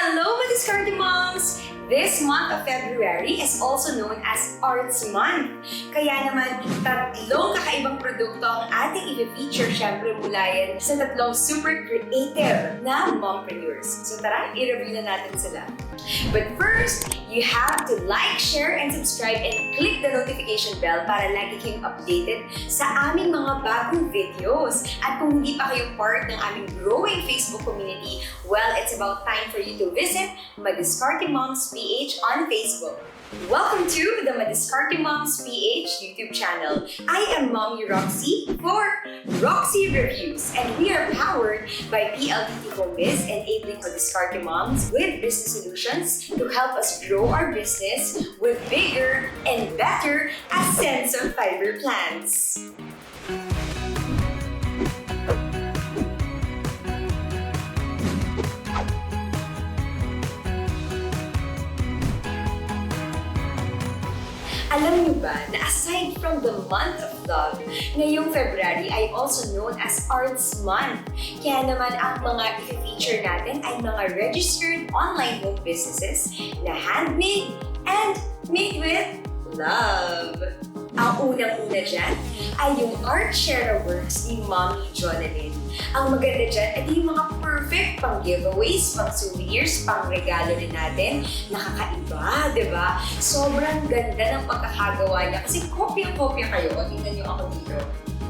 Hello, Madiskarte moms! This month of February is also known as Arts Month. Kaya naman, tatlong kakaibang produkto ang ating i-feature syempre mula yan sa tatlong super creative na mompreneurs. So tara, i-review na natin sila. But first, you have to like, share, and subscribe and click the notification bell para lagi kayong updated sa aming mga bagong videos. At kung hindi pa kayo part ng aming growing Facebook community, well, it's about time for you to visit Madiskarte Moms PH on Facebook. Welcome to the Madiskarte Moms PH YouTube channel. I am Mommy Roxy for Roxy Reviews, and we are powered by PLDT Hobbies, enabling Madiskarte moms with business solutions to help us grow our business with bigger and better sense of fiber plans. Alam niyo ba na aside from the month of love, ngayong February ay also known as Arts Month. Kaya naman ang mga i-feature natin ay mga registered online home businesses na handmade and made with love. Ang unang-una dyan ay yung ARTshera Works ni Mommy Jonalyn. Ang maganda dyan ay yung mga perfect pang giveaways, pang souvenirs, pang regalo rin natin. Nakakaiba, di ba? Sobrang ganda ng pagkakagawa niya kasi kopya-kopya kayo. O, tingnan niyo ako dito.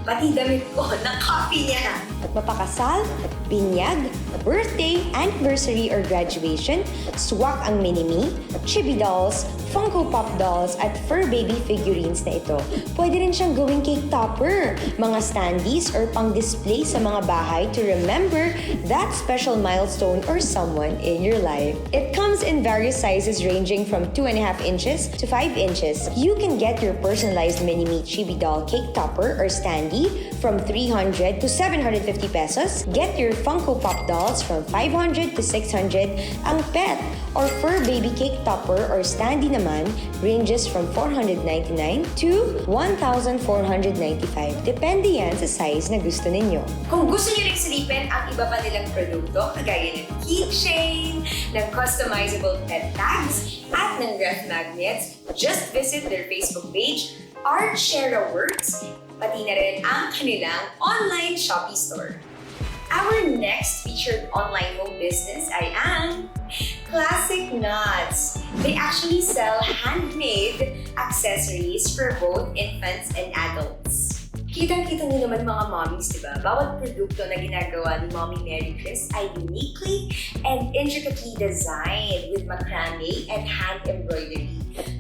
Pati damit ko, na-copy niya. At mapakasal, binyag, birthday, anniversary, or graduation, swak ang mini-me, chibi dolls, Funko Pop dolls, at fur baby figurines na ito. Pwede rin siyang gawing cake topper, mga standees, or pang-display sa mga bahay to remember that special milestone or someone in your life. It comes in various sizes ranging from 2.5 inches to 5 inches. You can get your personalized mini-me chibi doll cake topper or standee from 300 to 750 pesos. Get your Funko Pop dolls from 500 to 600. Ang pet or fur baby cake topper or standee naman ranges from 499 to 1,495. Depende yan sa size na gusto ninyo. Kung gusto niyo rin silipin ang iba pa nilang produkto, kagaya ng keychain, ng customizable pet tags, at ng ref magnets, just visit their Facebook page, ARTshera Works, pati na rin ang kanilang online Shopee store. Our next featured online home business ay ang Classic Knots. They actually sell handmade accessories for both infants and adults. Kitang-kita niyo naman mga mommies, di ba? Bawat produkto na ginagawa ni Mommy Mary Chris ay uniquely and intricately designed with macrame and hand embroidery.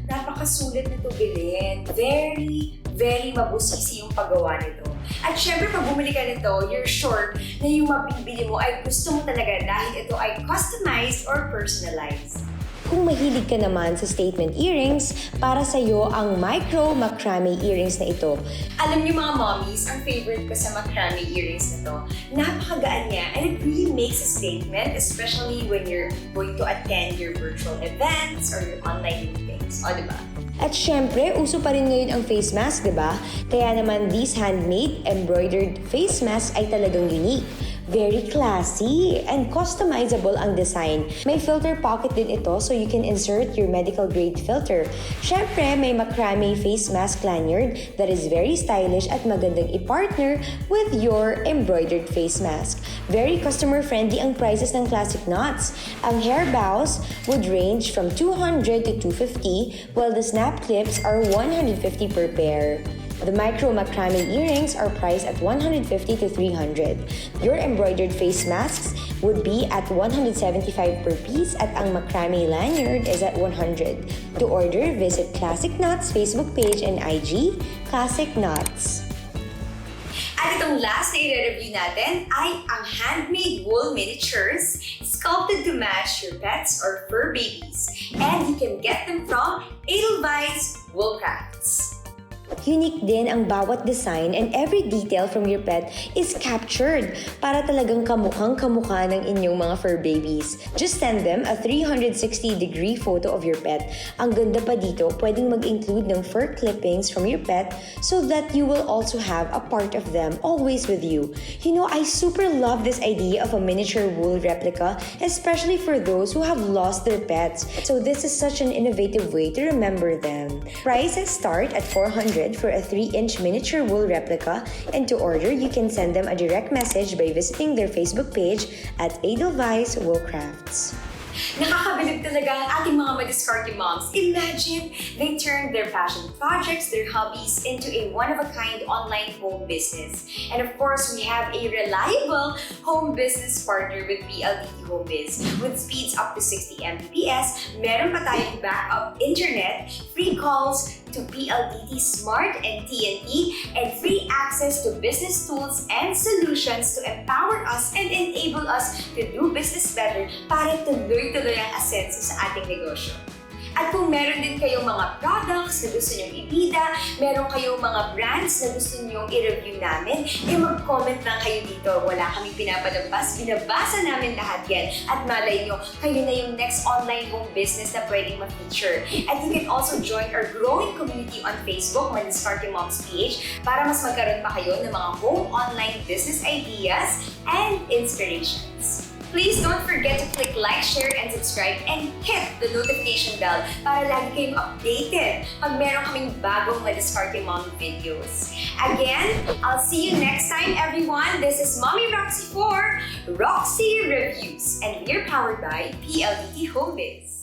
Napakasulit nito bilhin. Very mabusisi yung paggawa nito. At syempre, pag bumili ka nito, you're sure na yung mabibili mo ay gusto mo talaga dahil ito ay customized or personalized. Kung mahilig ka naman sa statement earrings, para sa'yo ang micro macrame earrings na ito. Alam niyo mga mommies, ang favorite ko sa macrame earrings na to, napakagaan niya and it really makes a statement, especially when you're going to attend your virtual events or your online meetings. O, diba? At syempre, uso pa rin ngayon ang face mask, diba? Kaya naman these handmade embroidered face masks ay talagang unique. Very classy and customizable ang design. May filter pocket din ito so you can insert your medical grade filter. Syempre, may macrame face mask lanyard that is very stylish at magandang i-partner with your embroidered face mask. Very customer friendly ang prices ng Classic Knots. Ang hair bows would range from 200 to 250 while the snap clips are 150 per pair. The micro macrame earrings are priced at 150 to 300. Your embroidered face masks would be at 175 per piece at ang macrame lanyard is at 100. To order, visit Classic Knots Facebook page and IG, Classic Knots. At itong last na i-review natin ay ang handmade wool miniatures sculpted to match your pets or fur babies. And you can get them from Edelweiss Wool Crafts. Unique din ang bawat design and every detail from your pet is captured para talagang kamukhang-kamukha ng inyong mga fur babies. Just send them a 360-degree photo of your pet. Ang ganda pa dito, pwedeng mag-include ng fur clippings from your pet so that you will also have a part of them always with you. You know, I super love this idea of a miniature wool replica, especially for those who have lost their pets. So this is such an innovative way to remember them. Prices start at $400 for a 3-inch miniature wool replica, and to order, you can send them a direct message by visiting their Facebook page at Edelweiss Wool Crafts. Nakakabilib talaga ang ating mga Madiskarte moms. Imagine, they turned their passion projects, their hobbies, into a one-of-a-kind online home business. And of course, we have a reliable home business partner with PLDT Hobbies. With speeds up to 60 Mbps, meron pa tayong backup internet, free calls to PLDT Smart and TNT, and free access to business tools and solutions to empower us and enable us to do business better para tuloy-tuloy ang asenso sa ating negosyo. At kung meron din kayong mga products na gusto nyong ibida, meron kayong mga brands na gusto nyong i-review namin, mag-comment lang kayo dito. Wala kaming pinapadampas, binabasa namin lahat yan. At malay nyo, kayo na yung next online home business na pwedeng ma-feature. And you can also join our growing community on Facebook, Madiskarte Moms PH, para mas magkaroon pa kayo ng mga home online business ideas and inspirations. Please don't forget to click like, share, and subscribe, and hit the notification bell para lagi kayong updated pag meron kaming bagong Madiskarte Mom videos. Again, I'll see you next time, everyone. This is Mommy Roxy for Roxy Reviews, and we're powered by PLDT Hobbies.